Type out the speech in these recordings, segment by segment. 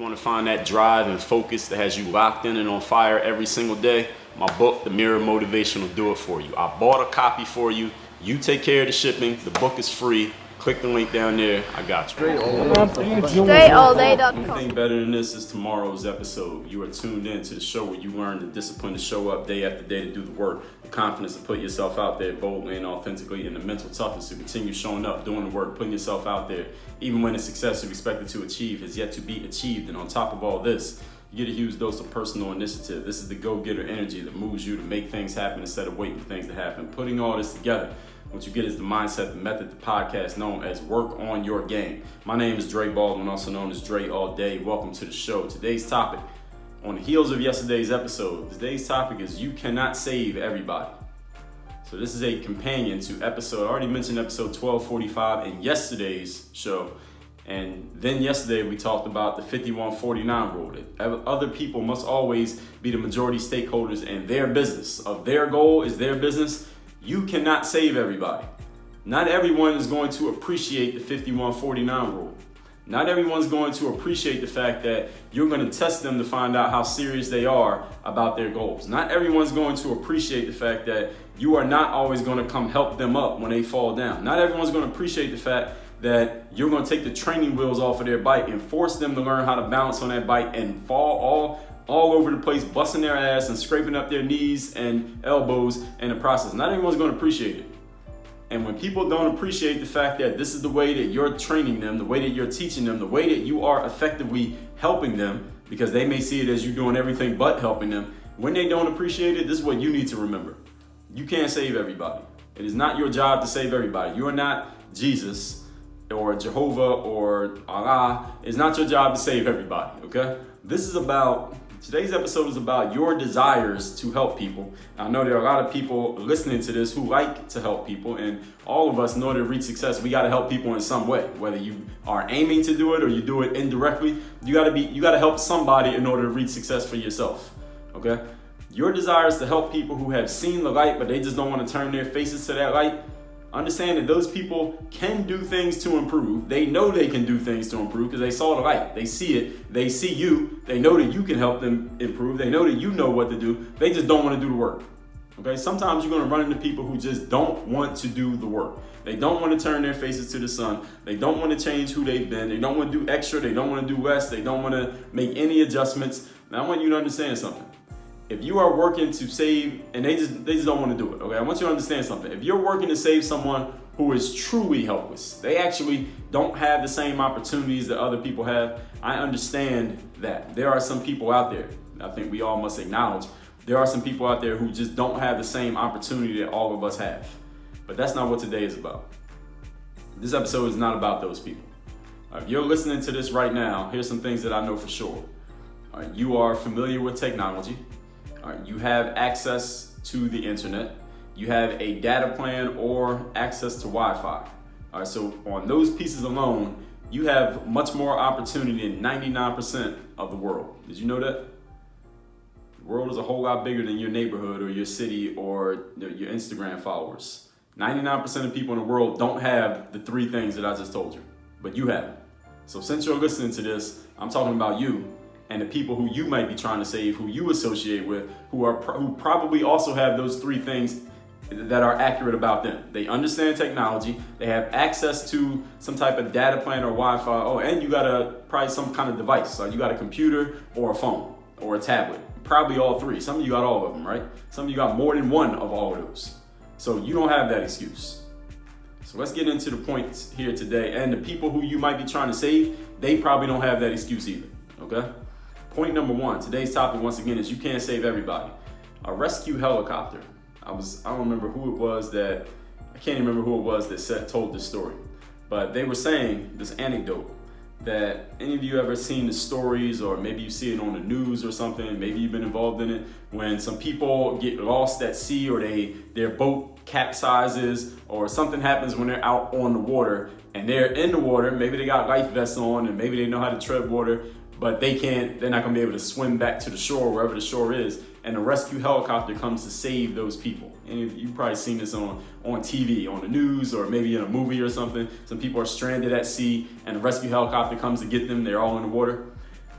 want to find that drive and focus that has you locked in and on fire every single day, my book, The Mirror of Motivation, will do it for you. I bought a copy for you. You take care of the shipping. The book is free. Click the link down there. I got you. DreAllDay.com. Anything better than this is tomorrow's episode. You are tuned in to the show where you learn the discipline to show up day after day to do the work, the confidence to put yourself out there boldly and authentically, and the mental toughness to continue showing up, doing the work, putting yourself out there, even when the success you're expected to achieve has yet to be achieved. And on top of all this, you get a huge dose of personal initiative. This is the go-getter energy that moves you to make things happen instead of waiting for things to happen. Putting all this together, what you get is the mindset, the method, the podcast known as Work on Your Game. My name is Dre Baldwin, also known as Dre All Day. Welcome to the show. Today's topic, on the heels of yesterday's episode, today's topic is you cannot save everybody. So this is a companion to episode, I already mentioned episode 1245 in yesterday's show. And then yesterday we talked about the 51-49 rule, that other people must always be the majority stakeholders in their business. Of their goal is their business. You cannot save everybody. Not everyone is going to appreciate the 51-49 rule. Not everyone's going to appreciate the fact that you're going to test them to find out how serious they are about their goals. Not everyone's going to appreciate the fact that you are not always going to come help them up when they fall down. Not everyone's going to appreciate the fact that you're going to take the training wheels off of their bike and force them to learn how to balance on that bike and fall all over the place, busting their ass and scraping up their knees and elbows in the process. Not everyone's going to appreciate it. And when people don't appreciate the fact that this is the way that you're training them, the way that you're teaching them, the way that you are effectively helping them, because they may see it as you doing everything but helping them, when they don't appreciate it, this is what you need to remember. You can't save everybody. It is not your job to save everybody. You are not Jesus or Jehovah or Allah. It's not your job to save everybody, okay? Today's episode is about your desires to help people. I know there are a lot of people listening to this who like to help people, and all of us, in order to reach success, we got to help people in some way. Whether you are aiming to do it or you do it indirectly, you got to help somebody in order to reach success for yourself. Okay? Your desire is to help people who have seen the light, but they just don't want to turn their faces to that light. Understand that those people can do things to improve. They know they can do things to improve because they saw the light. They see it. They see you. They know that you can help them improve. They know that you know what to do. They just don't want to do the work. Okay? Sometimes you're going to run into people who just don't want to do the work. They don't want to turn their faces to the sun. They don't want to change who they've been. They don't want to do extra. They don't want to do less. They don't want to make any adjustments. Now I want you to understand something. If you are working to save, and they just don't want to do it, okay? I want you to understand something. If you're working to save someone who is truly helpless, they actually don't have the same opportunities that other people have, I understand that. There are some people out there, I think we all must acknowledge, there are some people out there who just don't have the same opportunity that all of us have. But that's not what today is about. This episode is not about those people. If you're listening to this right now, here's some things that I know for sure. You are familiar with technology. You have access to the internet. You have a data plan or access to Wi-Fi. So on those pieces alone, you have much more opportunity than 99% of the world. Did you know that? The world is a whole lot bigger than your neighborhood or your city or your Instagram followers. 99% of people in the world don't have the three things that I just told you, but you have them. So since you're listening to this, I'm talking about you and the people who you might be trying to save, who you associate with, who probably also have those three things that are accurate about them. They understand technology, they have access to some type of data plan or Wi-Fi, and you got probably some kind of device. So you got a computer or a phone or a tablet, probably all three. Some of you got all of them, right? Some of you got more than one of all of those. So you don't have that excuse. So let's get into the points here today. And the people who you might be trying to save, they probably don't have that excuse either, okay? Point number one, today's topic once again is you can't save everybody. A rescue helicopter. I don't remember who it was that, I can't even remember who it was that told this story. But they were saying this anecdote that any of you ever seen the stories, or maybe you see it on the news or something, maybe you've been involved in it, when some people get lost at sea or their boat capsizes or something happens when they're out on the water and they're in the water, maybe they got life vests on and maybe they know how to tread water, but they're not gonna be able to swim back to the shore, wherever the shore is, and a rescue helicopter comes to save those people. And you've probably seen this on TV, on the news, or maybe in a movie or something. Some people are stranded at sea and a rescue helicopter comes to get them, they're all in the water.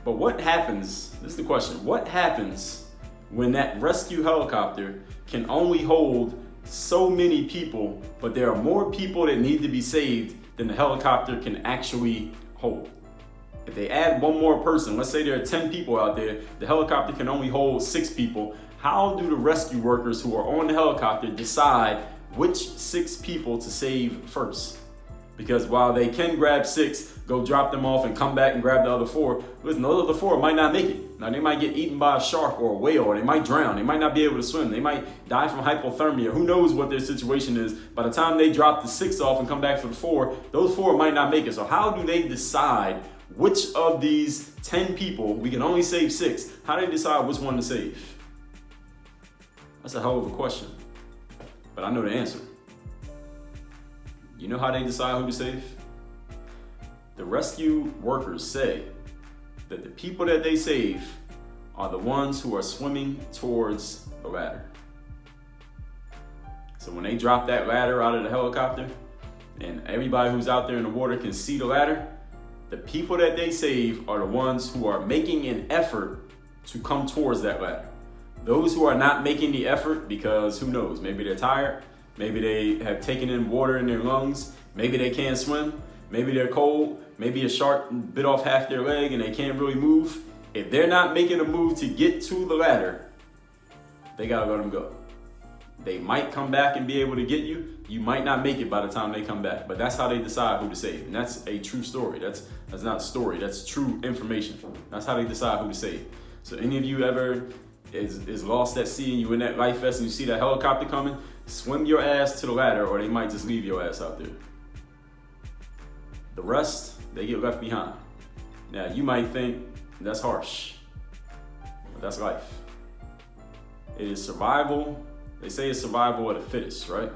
But what happens, this is the question, what happens when that rescue helicopter can only hold so many people, but there are more people that need to be saved than the helicopter can actually hold? If they add one more person, let's say there are 10 people out there, the helicopter can only hold 6 people. How do the rescue workers who are on the helicopter decide which 6 people to save first? Because while they can grab 6, go drop them off and come back and grab the other 4, listen, those other 4 might not make it. Now they might get eaten by a shark or a whale, or they might drown. They might not be able to swim. They might die from hypothermia. Who knows what their situation is? By the time they drop the 6 off and come back for the 4, those 4 might not make it. So how do they decide which of these 10 people, we can only save 6, how do they decide which one to save? That's a hell of a question, but I know the answer. You know how they decide who to save? The rescue workers say that the people that they save are the ones who are swimming towards the ladder. So when they drop that ladder out of the helicopter and everybody who's out there in the water can see the ladder, the people that they save are the ones who are making an effort to come towards that ladder. Those who are not making the effort because who knows, maybe they're tired, maybe they have taken in water in their lungs, maybe they can't swim, maybe they're cold, maybe a shark bit off half their leg and they can't really move. If they're not making a move to get to the ladder, they gotta let them go. They might come back and be able to get you. You might not make it by the time they come back, but that's how they decide who to save. And that's a true story. That's not a story, that's true information. That's how they decide who to save. So any of you ever is lost at sea and you in that life vest and you see that helicopter coming, swim your ass to the ladder or they might just leave your ass out there. The rest, they get left behind. Now you might think that's harsh, but that's life. It is survival. They say it's survival of the fittest, right?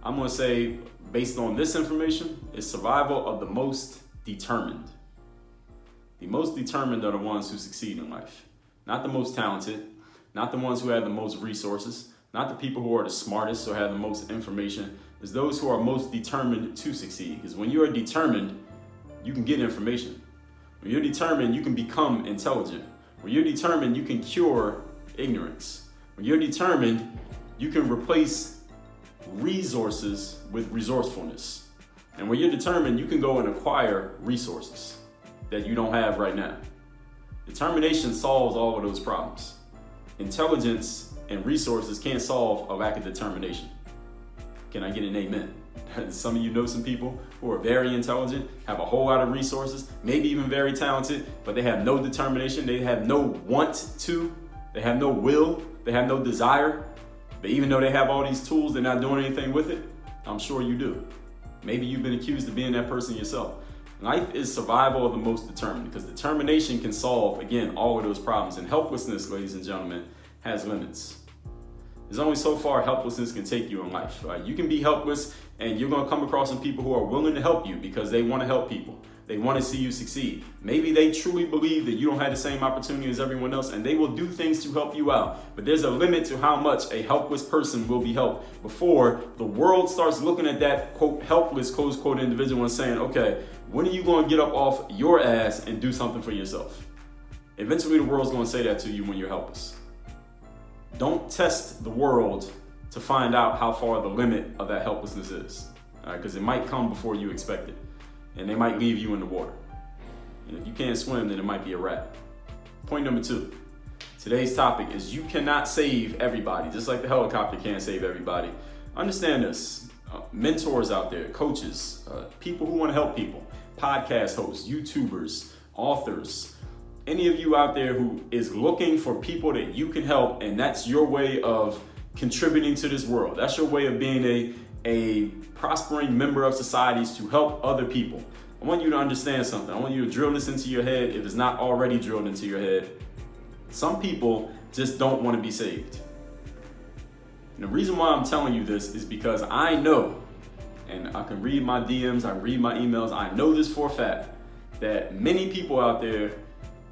I'm gonna say, based on this information, it's survival of the most determined. The most determined are the ones who succeed in life. Not the most talented, not the ones who have the most resources, not the people who are the smartest or have the most information. It's those who are most determined to succeed. Because when you are determined, you can get information. When you're determined, you can become intelligent. When you're determined, you can cure ignorance. When you're determined, you can replace resources with resourcefulness. And when you're determined, you can go and acquire resources that you don't have right now. Determination solves all of those problems. Intelligence and resources can't solve a lack of determination. Can I get an amen? Some of you know some people who are very intelligent, have a whole lot of resources, maybe even very talented, but they have no determination, they have no want to, they have no will, they have no desire. But even though they have all these tools, they're not doing anything with it. I'm sure you do. Maybe you've been accused of being that person yourself. Life is survival of the most determined, because determination can solve, again, all of those problems. And helplessness, ladies and gentlemen, has limits. There's only so far helplessness can take you in life. Right? You can be helpless and you're gonna come across some people who are willing to help you because they wanna help people. They wanna see you succeed. Maybe they truly believe that you don't have the same opportunity as everyone else and they will do things to help you out. But there's a limit to how much a helpless person will be helped before the world starts looking at that, quote, helpless, close quote, individual and saying, okay, when are you gonna get up off your ass and do something for yourself? Eventually the world's gonna say that to you when you're helpless. Don't test the world to find out how far the limit of that helplessness is, because it might come before you expect it, and they might leave you in the water. And if you can't swim, then it might be a wrap. Point number 2. Today's topic is you cannot save everybody, just like the helicopter can't save everybody. Understand this. Mentors out there, coaches, people who want to help people, podcast hosts, YouTubers, authors, any of you out there who is looking for people that you can help, and that's your way of contributing to this world. That's your way of being a prospering member of societies to help other people. I want you to understand something. I want you to drill this into your head if it's not already drilled into your head. Some people just don't want to be saved. And the reason why I'm telling you this is because I know, and I can read my DMs, I read my emails, I know this for a fact, that many people out there,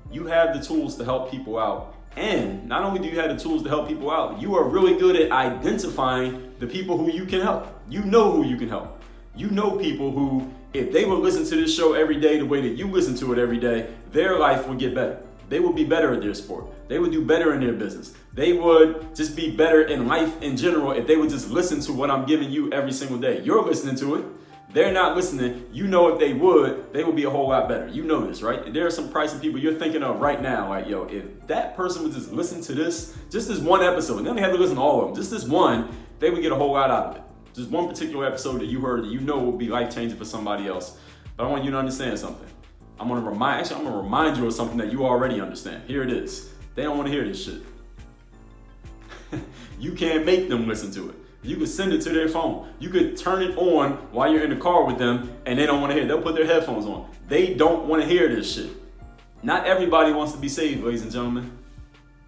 you have the tools to help people out. And not only do you have the tools to help people out, you are really good at identifying the people who you can help. You know who you can help. You know people who, if they would listen to this show every day the way that you listen to it every day, their life would get better. They would be better at their sport. They would do better in their business. They would just be better in life in general if they would just listen to what I'm giving you every single day. You're listening to it. They're not listening. You know if they would be a whole lot better. You know this, right? There are some pricey people you're thinking of right now, like, yo, if that person would just listen to this, just this one episode, and then they have to listen to all of them, just this one, they would get a whole lot out of it. Just one particular episode that you heard that you know will be life-changing for somebody else. But I want you to understand something. I'm gonna remind you of something that you already understand. Here it is. They don't want to hear this shit. You can't make them listen to it. You could send it to their phone. You could turn it on while you're in the car with them and they don't want to hear it. They'll put their headphones on. They don't want to hear this shit. Not everybody wants to be saved, ladies and gentlemen.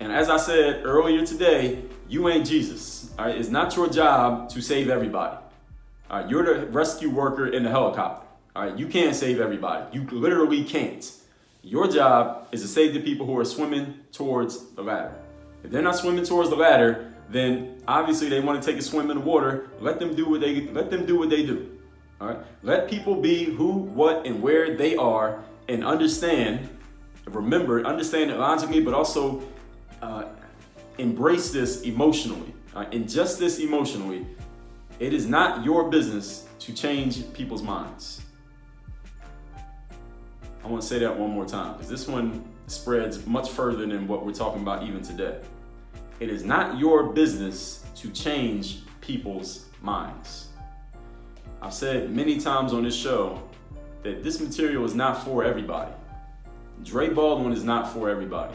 And as I said earlier today, you ain't Jesus. All right? It's not your job to save everybody. All right? You're the rescue worker in the helicopter. All right? You can't save everybody. You literally can't. Your job is to save the people who are swimming towards the ladder. If they're not swimming towards the ladder, then obviously they want to take a swim in the water. Let them do what they do. All right? Let people be who, what, and where they are, and understand it logically, but also embrace this emotionally. Ingest this emotionally. It is not your business to change people's minds. I want to say that one more time, because this one spreads much further than what we're talking about even today. It is not your business to change people's minds. I've said many times on this show that this material is not for everybody. Dre Baldwin is not for everybody.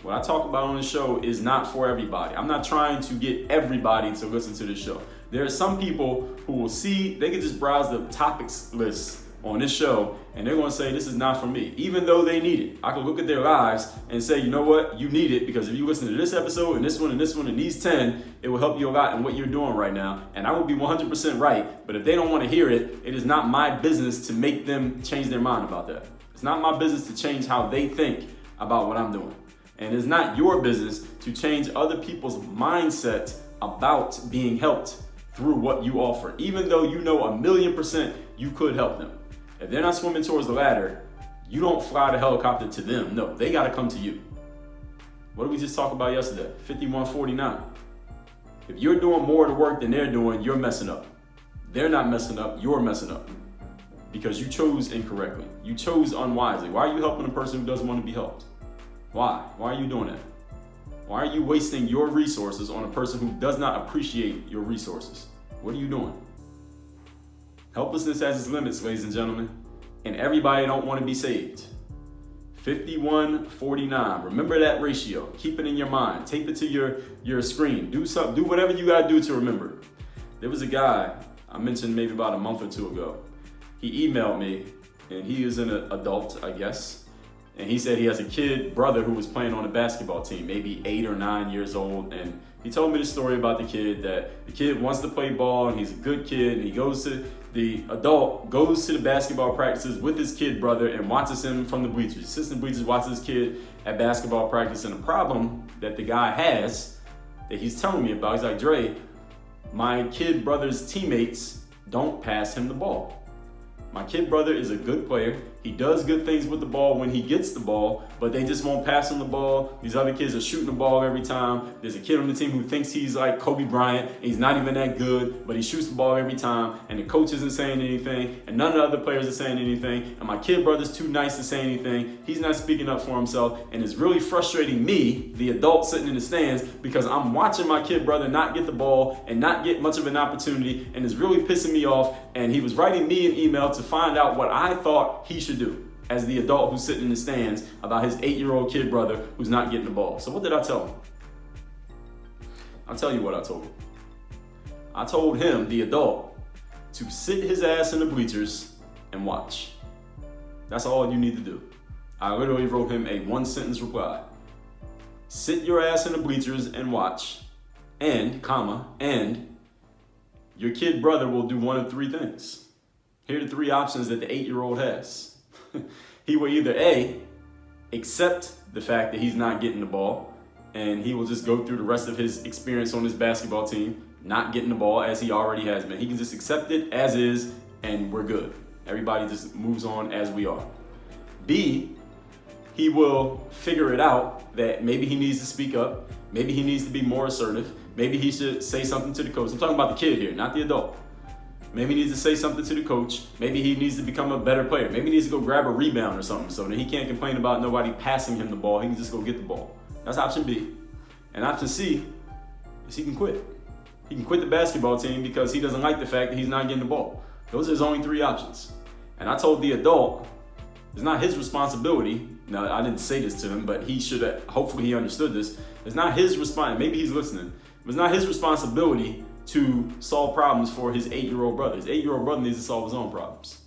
What I talk about on the show is not for everybody. I'm not trying to get everybody to listen to this show. There are some people who will see, they can just browse the topics list on this show and they're going to say, this is not for me, even though they need it. I can look at their lives and say, you know what, you need it, because if you listen to this episode and this one and this one and these 10, it will help you a lot in what you're doing right now. And I will be 100% right, but if they don't want to hear it, it is not my business to make them change their mind about that. It's not my business to change how they think about what I'm doing. And it's not your business to change other people's mindset about being helped through what you offer, even though you know 1,000,000% you could help them. If they're not swimming towards the ladder, you don't fly the helicopter to them. No, they got to come to you. What did we just talk about yesterday? 51-49. If you're doing more of the work than they're doing, you're messing up. They're not messing up, you're messing up. Because you chose incorrectly. You chose unwisely. Why are you helping a person who doesn't want to be helped? Why? Why are you doing that? Why are you wasting your resources on a person who does not appreciate your resources? What are you doing? Helplessness has its limits, ladies and gentlemen, and everybody don't want to be saved. 51-49. Remember that ratio. Keep it in your mind. Tape it to your screen. Do whatever you gotta do to remember. There was a guy I mentioned maybe about a month or two ago. He emailed me, and he is an adult, I guess. And he said he has a kid brother who was playing on a basketball team, maybe 8 or 9 years old. And he told me the story about the kid, that the kid wants to play ball and he's a good kid, and the adult goes to the basketball practices with his kid brother and watches him from the bleachers. He sits in the bleachers, watches his kid at basketball practice. And the problem that the guy has, that he's telling me about, he's like, Dre, my kid brother's teammates don't pass him the ball. My kid brother is a good player. He does good things with the ball when he gets the ball, but they just won't pass him the ball. These other kids are shooting the ball every time. There's a kid on the team who thinks he's like Kobe Bryant, and he's not even that good, but he shoots the ball every time, and the coach isn't saying anything, and none of the other players are saying anything, and my kid brother's too nice to say anything. He's not speaking up for himself, and it's really frustrating me, the adult sitting in the stands, because I'm watching my kid brother not get the ball and not get much of an opportunity, and it's really pissing me off. And he was writing me an email to find out what I thought he should do as the adult who's sitting in the stands about his 8-year-old kid brother who's not getting the ball. So what did I tell him? I'll tell you what I told him. I told him, the adult, to sit his ass in the bleachers and watch. That's all you need to do. I literally wrote him a 1-sentence reply. Sit your ass in the bleachers and watch, and your kid brother will do one of 3 things. Here are the 3 options that the 8-year-old has. He will either A, accept the fact that he's not getting the ball, and he will just go through the rest of his experience on his basketball team, not getting the ball as he already has been. He can just accept it as is, and we're good. Everybody just moves on as we are. B, he will figure it out that maybe he needs to speak up. Maybe he needs to be more assertive. Maybe he should say something to the coach. I'm talking about the kid here, not the adult. Maybe he needs to say something to the coach. Maybe he needs to become a better player. Maybe he needs to go grab a rebound or something so that he can't complain about nobody passing him the ball. He can just go get the ball. That's option B. And option C is he can quit. He can quit the basketball team because he doesn't like the fact that he's not getting the ball. Those are his only three options. And I told the adult, it's not his responsibility. Now, I didn't say this to him, but he should have, hopefully he understood this. It's not his responsibility. Maybe he's listening. It's not his responsibility to solve problems for his 8-year-old brother. His 8-year-old brother needs to solve his own problems.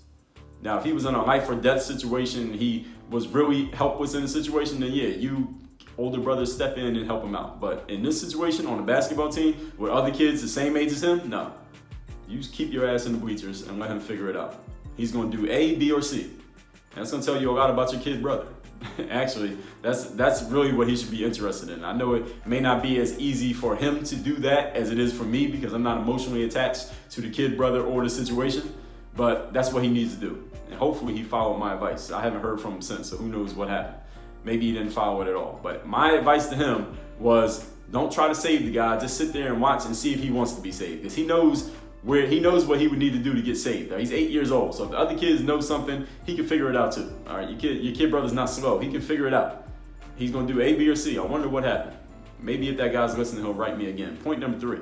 Now, if he was in a life or death situation, he was really helpless in the situation, then yeah, you older brothers step in and help him out. But in this situation on a basketball team with other kids the same age as him, no. You just keep your ass in the bleachers and let him figure it out. He's going to do A, B, or C. And that's going to tell you a lot about your kid brother. Actually, that's really what he should be interested in. I know it may not be as easy for him to do that as it is for me because I'm not emotionally attached to the kid brother or the situation, but that's what he needs to do. And hopefully he followed my advice. I haven't heard from him since, so who knows what happened. Maybe he didn't follow it at all. But my advice to him was don't try to save the guy. Just sit there and watch and see if he wants to be saved because he knows what he would need to do to get saved. He's 8 years old, so if the other kids know something, he can figure it out too. All right, your kid brother's not slow. He can figure it out. He's gonna do A, B, or C. I wonder what happened. Maybe if that guy's listening, he'll write me again. Point number 3.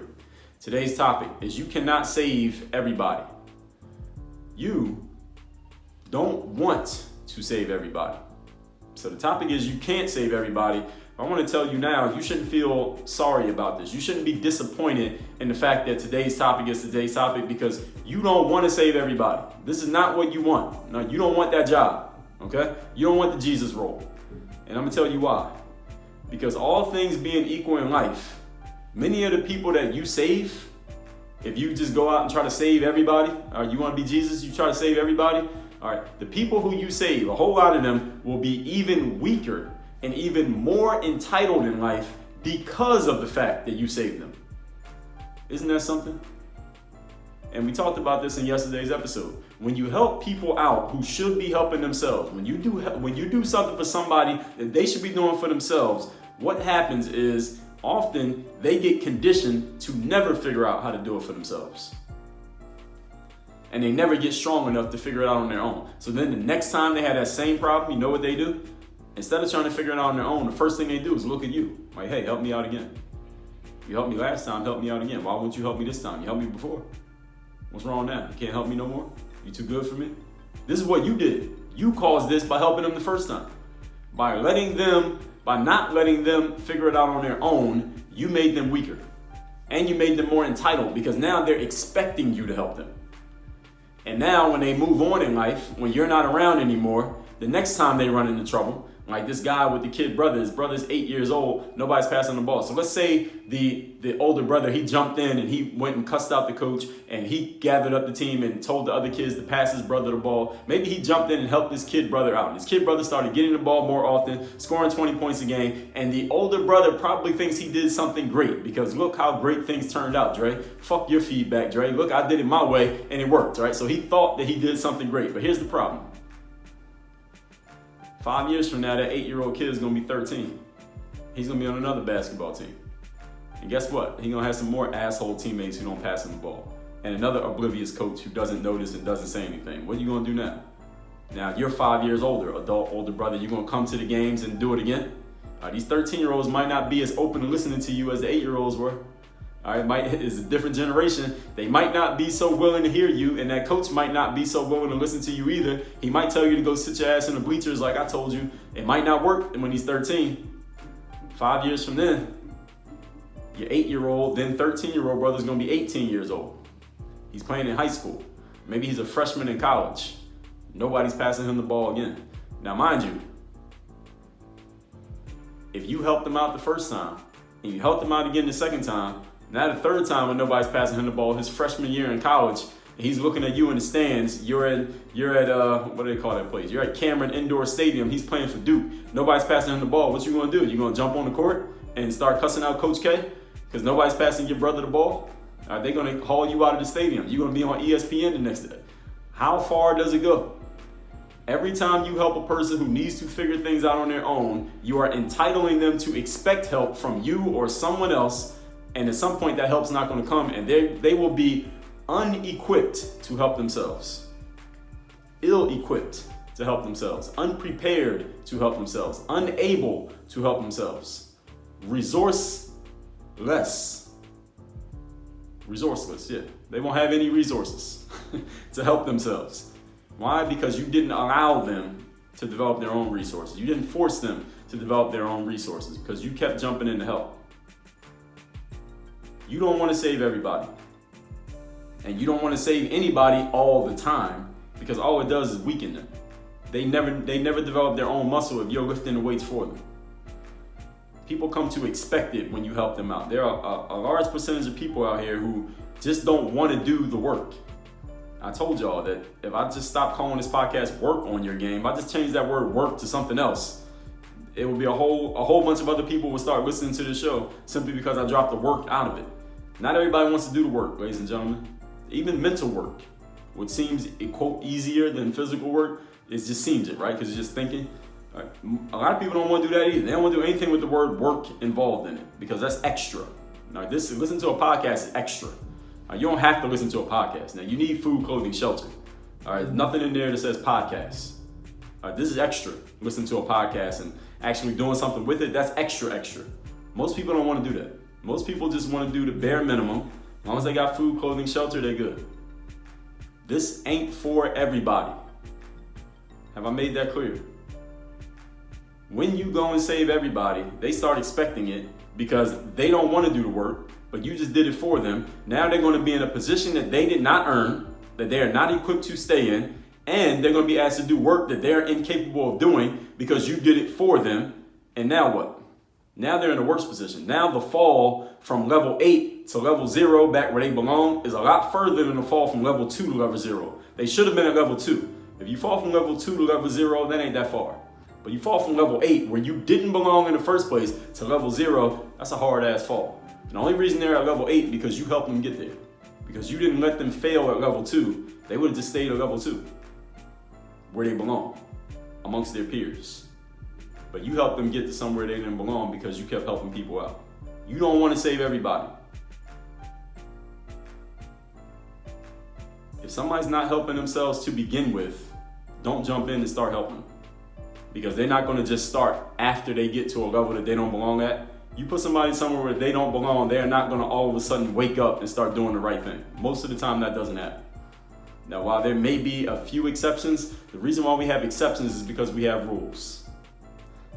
Today's topic is you cannot save everybody. You don't want to save everybody. So the topic is you can't save everybody. I want to tell you now, you shouldn't feel sorry about this. You shouldn't be disappointed in the fact that today's topic is today's topic because you don't want to save everybody. This is not what you want. No, you don't want that job, okay? You don't want the Jesus role. And I'm going to tell you why. Because all things being equal in life, many of the people that you save, if you just go out and try to save everybody, or you want to be Jesus, you try to save everybody, all right, the people who you save, a whole lot of them will be even weaker and even more entitled in life because of the fact that you saved them. Isn't that something? And we talked about this in yesterday's episode. When you help people out who should be helping themselves, when you do something for somebody that they should be doing for themselves, what happens is often they get conditioned to never figure out how to do it for themselves. And they never get strong enough to figure it out on their own. So then the next time they have that same problem, you know what they do? Instead of trying to figure it out on their own, the first thing they do is look at you. Like, hey, help me out again. You helped me last time, help me out again. Why won't you help me this time? You helped me before. What's wrong now? You can't help me no more? You too good for me? This is what you did. You caused this by helping them the first time. By not letting them figure it out on their own, you made them weaker. And you made them more entitled because now they're expecting you to help them. And now when they move on in life, when you're not around anymore, the next time they run into trouble, like this guy with the kid brother, his brother's 8 years old, nobody's passing the ball. So let's say the older brother, he jumped in and he went and cussed out the coach and he gathered up the team and told the other kids to pass his brother the ball. Maybe he jumped in and helped his kid brother out. And his kid brother started getting the ball more often, scoring 20 points a game. And the older brother probably thinks he did something great because look how great things turned out, Dre. Fuck your feedback, Dre. Look, I did it my way and it worked, right? So he thought that he did something great. But here's the problem. 5 years from now, that 8-year-old kid is going to be 13. He's going to be on another basketball team. And guess what? He's going to have some more asshole teammates who don't pass him the ball. And another oblivious coach who doesn't notice and doesn't say anything. What are you going to do now? Now, you're 5 years older, older brother. You're going to come to the games and do it again? These 13-year-olds might not be as open to listening to you as the 8-year-olds were. All right, it's a different generation. They might not be so willing to hear you, and that coach might not be so willing to listen to you either. He might tell you to go sit your ass in the bleachers like I told you. It might not work when he's 13. 5 years from then, your 8-year-old, then 13-year-old brother's gonna be 18 years old. He's playing in high school. Maybe he's a freshman in college. Nobody's passing him the ball again. Now, mind you, if you helped him out the first time, and you helped him out again the second time, now the third time when nobody's passing him the ball, his freshman year in college, he's looking at you in the stands. You're at what do they call that place? You're at Cameron Indoor Stadium. He's playing for Duke. Nobody's passing him the ball. What you gonna do? You gonna jump on the court and start cussing out Coach K because nobody's passing your brother the ball? Are they gonna haul you out of the stadium? You're gonna be on ESPN the next day. How far does it go? Every time you help a person who needs to figure things out on their own, you are entitling them to expect help from you or someone else, and at some point that help's not going to come, and they will be unequipped to help themselves, ill-equipped to help themselves, unprepared to help themselves, unable to help themselves, resourceless, yeah. They won't have any resources to help themselves. Why? Because you didn't allow them to develop their own resources. You didn't force them to develop their own resources because you kept jumping in to help. You don't want to save everybody. And you don't want to save anybody all the time because all it does is weaken them. They never develop their own muscle if you're lifting the weights for them. People come to expect it when you help them out. There are a large percentage of people out here who just don't want to do the work. I told y'all that if I just stop calling this podcast work on your game, if I just change that word work to something else, it would be a whole bunch of other people would start listening to the show simply because I dropped the work out of it. Not everybody wants to do the work, ladies and gentlemen. Even mental work, what seems, quote, easier than physical work, it just seems it, right? Because you're just thinking. Right? A lot of people don't want to do that either. They don't want to do anything with the word work involved in it because that's extra. Now, listen to a podcast is extra. You don't have to listen to a podcast. Now, you need food, clothing, shelter. All right, nothing in there that says podcast. All right, this is extra. Listen to a podcast and actually doing something with it, that's extra. Most people don't want to do that. Most people just want to do the bare minimum. As long as they got food, clothing, shelter, they're good. This ain't for everybody. Have I made that clear? When you go and save everybody, they start expecting it because they don't want to do the work, but you just did it for them. Now they're going to be in a position that they did not earn, that they are not equipped to stay in, and they're going to be asked to do work that they're incapable of doing because you did it for them. And now what? Now they're in a worse position. Now the fall from level 8 to level 0 back where they belong is a lot further than the fall from level 2 to level 0. They should have been at level 2. If you fall from level 2 to level 0, that ain't that far. But you fall from level 8, where you didn't belong in the first place, to level 0, that's a hard-ass fall. And the only reason they're at level 8 because you helped them get there. Because you didn't let them fail at level 2, they would have just stayed at level 2, where they belong, amongst their peers. But you helped them get to somewhere they didn't belong because you kept helping people out. You don't want to save everybody. If somebody's not helping themselves to begin with, don't jump in and start helping them. Because they're not going to just start after they get to a level that they don't belong at. You put somebody somewhere where they don't belong, they're not going to all of a sudden wake up and start doing the right thing. Most of the time that doesn't happen. Now, while there may be a few exceptions, the reason why we have exceptions is because we have rules.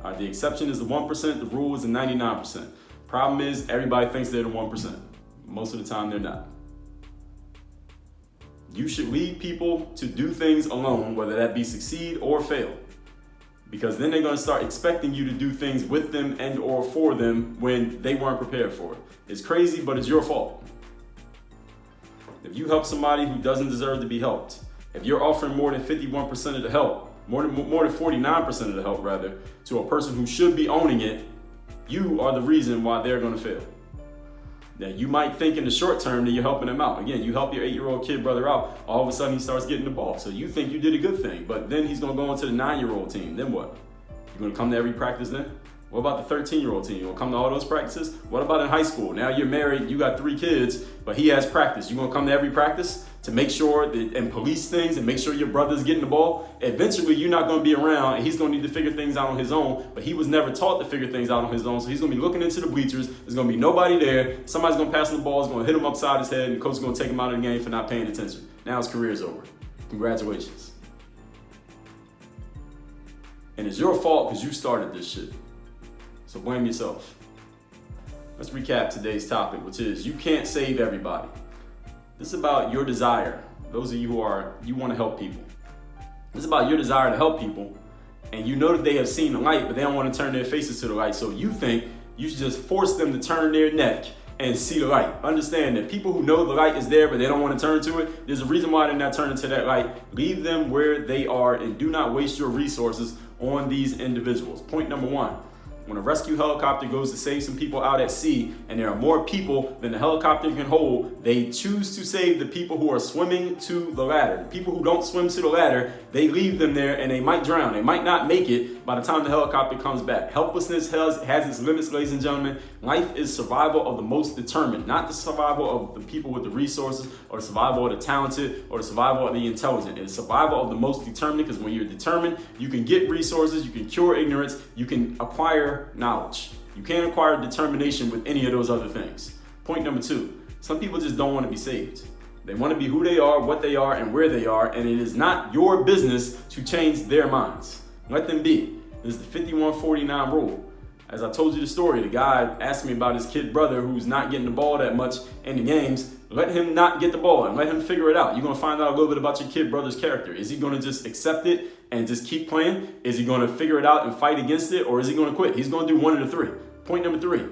All right, the exception is the 1%, the rule is the 99%. Problem is, everybody thinks they're the 1%. Most of the time, they're not. You should lead people to do things alone, whether that be succeed or fail. Because then they're going to start expecting you to do things with them and or for them when they weren't prepared for it. It's crazy, but it's your fault. If you help somebody who doesn't deserve to be helped, if you're offering more than 51% of the help, more than 49% of the help rather, to a person who should be owning it, you are the reason why they're going to fail. Now, you might think in the short term that you're helping them out. Again, you help your 8-year-old kid brother out, all of a sudden he starts getting the ball. So you think you did a good thing, but then he's going to go into the 9-year-old team. Then what? You're going to come to every practice then? What about the 13-year-old team? You going to come to all those practices? What about in high school? Now you're married, you got 3 kids, but he has practice. You going to come to every practice to make sure that, and police things and make sure your brother's getting the ball? Eventually, you're not going to be around and he's going to need to figure things out on his own, but he was never taught to figure things out on his own, so he's going to be looking into the bleachers. There's going to be nobody there. Somebody's going to pass him the ball, is going to hit him upside his head, and the coach is going to take him out of the game for not paying attention. Now his career's over. Congratulations. And it's your fault because you started this shit. So blame yourself. Let's recap today's topic, which is you can't save everybody. This is about your desire. Those of you you want to help people. This is about your desire to help people, and you know that they have seen the light, but they don't want to turn their faces to the light. So you think you should just force them to turn their neck and see the light. Understand that people who know the light is there, but they don't want to turn to it, there's a reason why they're not turning to that light. Leave them where they are and do not waste your resources on these individuals. Point number 1. when a rescue helicopter goes to save some people out at sea, and there are more people than the helicopter can hold, they choose to save the people who are swimming to the ladder. The people who don't swim to the ladder, they leave them there and they might drown. They might not make it by the time the helicopter comes back. Helplessness has its limits, ladies and gentlemen. Life is survival of the most determined, not the survival of the people with the resources or the survival of the talented or the survival of the intelligent. It's survival of the most determined, because when you're determined, you can get resources, you can cure ignorance, you can acquire knowledge. You can't acquire determination with any of those other things. Point number 2, some people just don't want to be saved. They want to be who they are, what they are, and where they are, and it is not your business to change their minds. Let them be. This is the 51-49 rule. As I told you the story, the guy asked me about his kid brother who's not getting the ball that much in the games. Let him not get the ball and let him figure it out. You're going to find out a little bit about your kid brother's character. Is he going to just accept it and just keep playing? Is he going to figure it out and fight against it? Or is he going to quit? He's going to do one of the 3. Point number 3.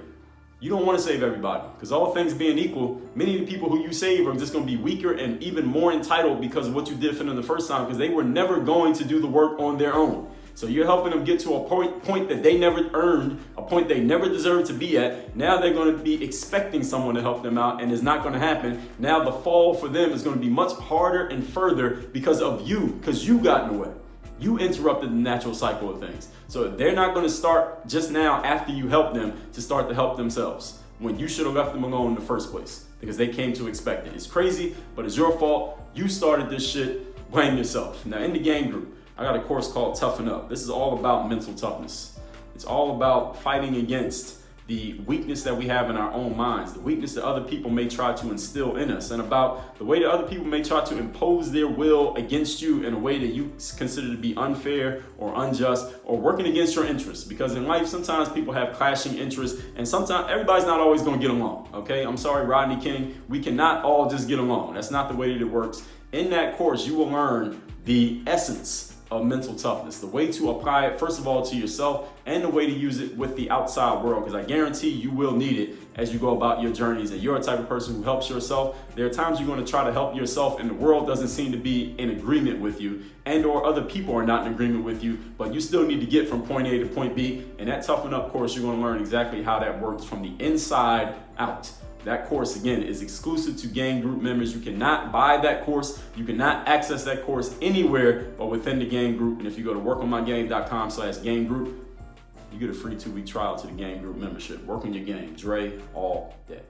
You don't want to save everybody, because all things being equal, many of the people who you save are just going to be weaker and even more entitled because of what you did for them the first time, because they were never going to do the work on their own. So you're helping them get to a point that they never earned, a point they never deserved to be at. Now they're going to be expecting someone to help them out, and it's not going to happen. Now the fall for them is going to be much harder and further because of you, because you got in the way. You interrupted the natural cycle of things. So they're not going to start just now after you help them to start to help themselves, when you should have left them alone in the first place, because they came to expect it. It's crazy, but it's your fault. You started this shit. Blame yourself. Now in the gang group, I got a course called Toughen Up. This is all about mental toughness. It's all about fighting against the weakness that we have in our own minds, the weakness that other people may try to instill in us, and about the way that other people may try to impose their will against you in a way that you consider to be unfair or unjust or working against your interests. Because in life, sometimes people have clashing interests, and sometimes everybody's not always going to get along, okay? I'm sorry, Rodney King, we cannot all just get along. That's not the way that it works. In that course, you will learn the essence of mental toughness, the way to apply it, first of all, to yourself, and the way to use it with the outside world, because I guarantee you will need it as you go about your journeys. And you're a type of person who helps yourself. There are times you're going to try to help yourself and the world doesn't seem to be in agreement with you, and or other people are not in agreement with you, but you still need to get from point A to point B. And that Toughen Up course, you're going to learn exactly how that works from the inside out. That course, again, is exclusive to gang group members. You cannot buy that course. You cannot access that course anywhere but within the gang group. And if you go to workonmygame.com/gang group, you get a free 2-week trial to the gang group membership. Work on your game. Dre all day.